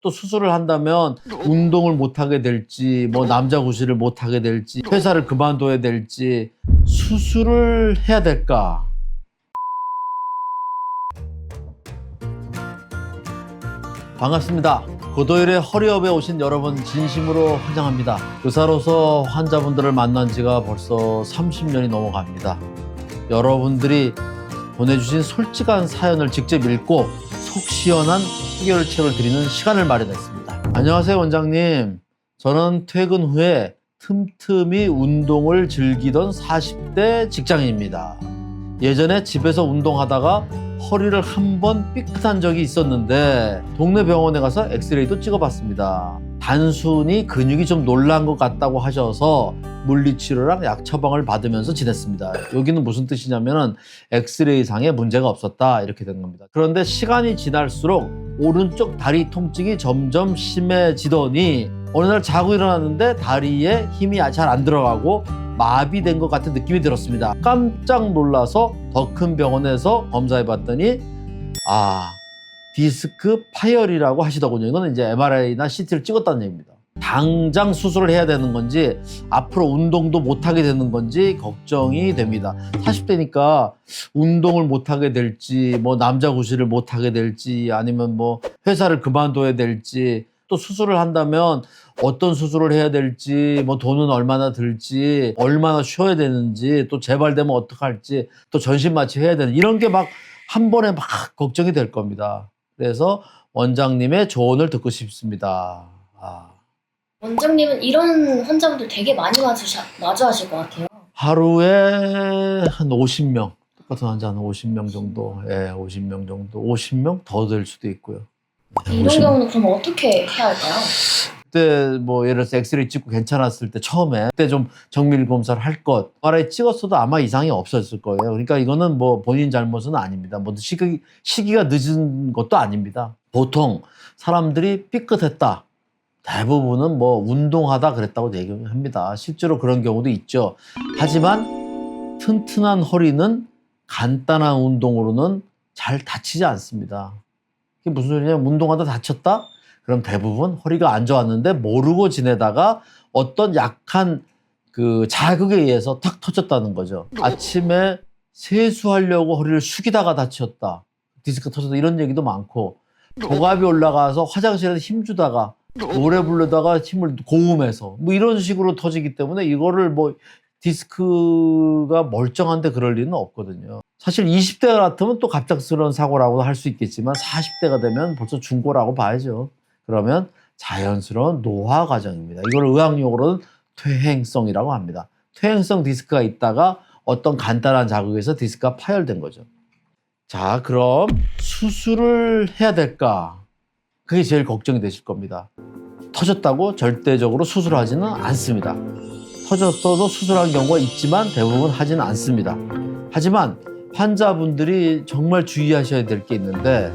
또 수술을 한다면 운동을 못하게 될지, 뭐 남자 구실을 못하게 될지, 회사를 그만둬야 될지, 수술을 해야 될까? 반갑습니다. 고도일의 허리업에 오신 여러분 진심으로 환영합니다. 의사로서 환자분들을 만난 지가 벌써 30년이 넘어갑니다. 여러분들이 보내주신 솔직한 사연을 직접 읽고 속 시원한 해결책을 드리는 시간을 마련했습니다. 안녕하세요, 원장님. 저는 퇴근 후에 틈틈이 운동을 즐기던 40대 직장인입니다. 예전에 집에서 운동하다가 허리를 한 번 삐끗한 적이 있었는데 동네 병원에 가서 엑스레이도 찍어봤습니다. 단순히 근육이 좀 놀란 것 같다고 하셔서 물리치료랑 약 처방을 받으면서 지냈습니다. 여기는 무슨 뜻이냐면은 엑스레이상에 문제가 없었다 이렇게 된 겁니다. 그런데 시간이 지날수록 오른쪽 다리 통증이 점점 심해지더니 어느 날 자고 일어났는데 다리에 힘이 잘 안 들어가고 마비된 것 같은 느낌이 들었습니다. 깜짝 놀라서 더 큰 병원에서 검사해봤더니 디스크 파열이라고 하시더군요. 이거는 이제 MRI나 CT를 찍었다는 얘기입니다. 당장 수술을 해야 되는 건지 앞으로 운동도 못하게 되는 건지 걱정이 됩니다. 40대니까 운동을 못하게 될지, 뭐 남자 구실을 못하게 될지, 아니면 뭐 회사를 그만둬야 될지, 또 수술을 한다면 어떤 수술을 해야 될지, 뭐 돈은 얼마나 들지, 얼마나 쉬어야 되는지, 또 재발되면 어떡할지, 또 전신 마취해야 되는 이런 게 막 한 번에 막 걱정이 될 겁니다. 그래서 원장님의 조언을 듣고 싶습니다. 원장님은 이런 환자분들 되게 많이 마주하실 것 같아요. 하루에 한 50명, 똑같은 환자 한 50명 정도, 50명 정도, 50명 더 될 수도 있고요. 이런 경우는 그럼 어떻게 해야 할까요? 그때 뭐 예를 들어서 엑스레이 찍고 괜찮았을 때 처음에 그때 좀 정밀 검사를 할 것, MRI 찍었어도 아마 이상이 없었을 거예요. 그러니까 이거는 뭐 본인 잘못은 아닙니다. 뭐 시기가 늦은 것도 아닙니다. 보통 사람들이 삐끗했다, 대부분은 뭐 운동하다 그랬다고 얘기합니다. 실제로 그런 경우도 있죠. 하지만 튼튼한 허리는 간단한 운동으로는 잘 다치지 않습니다. 이게 무슨 소리냐면 운동하다 다쳤다? 그럼 대부분 허리가 안 좋았는데 모르고 지내다가 어떤 약한 그 자극에 의해서 탁 터졌다는 거죠. 아침에 세수하려고 허리를 숙이다가 다쳤다, 디스크 터졌다, 이런 얘기도 많고, 복압이 올라가서 화장실에서 힘주다가 노래 부르다가 힘을 고음해서 뭐 이런 식으로 터지기 때문에 이거를 뭐 디스크가 멀쩡한데 그럴 리는 없거든요. 사실 20대 같으면 또 갑작스러운 사고라고 할 수 있겠지만 40대가 되면 벌써 중고라고 봐야죠. 그러면 자연스러운 노화 과정입니다. 이걸 의학용어로는 퇴행성이라고 합니다. 퇴행성 디스크가 있다가 어떤 간단한 자극에서 디스크가 파열된 거죠. 자, 그럼 수술을 해야 될까? 그게 제일 걱정이 되실 겁니다. 터졌다고 절대적으로 수술하지는 않습니다. 터졌어도 수술한 경우가 있지만 대부분 하지는 않습니다. 하지만 환자분들이 정말 주의하셔야 될 게 있는데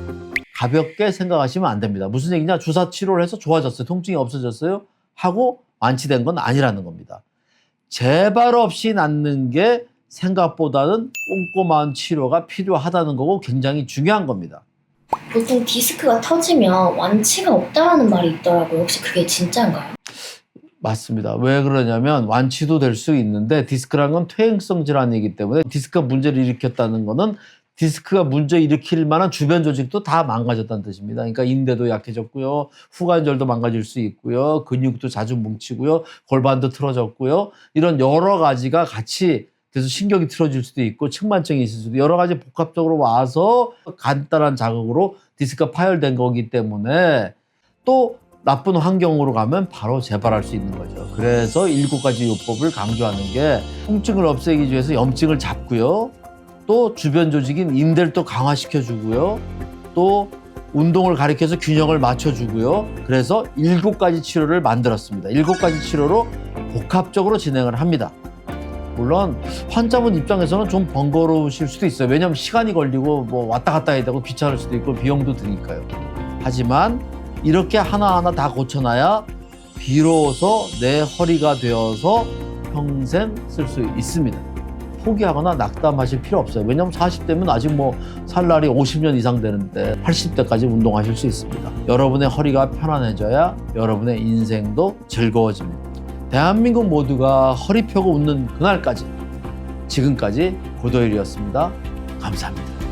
가볍게 생각하시면 안 됩니다. 무슨 얘기냐? 주사 치료를 해서 좋아졌어요, 통증이 없어졌어요 하고 완치된 건 아니라는 겁니다. 재발 없이 낫는 게 생각보다는 꼼꼼한 치료가 필요하다는 거고 굉장히 중요한 겁니다. 보통 디스크가 터지면 완치가 없다라는 말이 있더라고요. 혹시 그게 진짜인가요? 맞습니다. 왜 그러냐면 완치도 될 수 있는데 디스크라는 건 퇴행성 질환이기 때문에 디스크가 문제를 일으켰다는 거는 디스크가 문제 일으킬 만한 주변 조직도 다 망가졌다는 뜻입니다. 그러니까 인대도 약해졌고요, 후관절도 망가질 수 있고요, 근육도 자주 뭉치고요, 골반도 틀어졌고요, 이런 여러 가지가 같이 그래서 신경이 틀어질 수도 있고 측만증이 있을 수도, 여러 가지 복합적으로 와서 간단한 자극으로 디스크가 파열된 거기 때문에 또 나쁜 환경으로 가면 바로 재발할 수 있는 거죠. 그래서 7가지 요법을 강조하는 게 통증을 없애기 위해서 염증을 잡고요, 또 주변 조직인 인대를 또 강화시켜주고요, 또 운동을 가리켜서 균형을 맞춰주고요. 그래서 7가지 치료를 만들었습니다. 7가지 치료로 복합적으로 진행을 합니다. 물론 환자분 입장에서는 좀 번거로우실 수도 있어요. 왜냐하면 시간이 걸리고 뭐 왔다 갔다 해야 되고 귀찮을 수도 있고 비용도 드니까요. 하지만 이렇게 하나하나 다 고쳐놔야 비로소 내 허리가 되어서 평생 쓸 수 있습니다. 포기하거나 낙담하실 필요 없어요. 왜냐하면 40대면 아직 뭐 살 날이 50년 이상 되는데 80대까지 운동하실 수 있습니다. 여러분의 허리가 편안해져야 여러분의 인생도 즐거워집니다. 대한민국 모두가 허리 펴고 웃는 그날까지, 지금까지 고도일이었습니다. 감사합니다.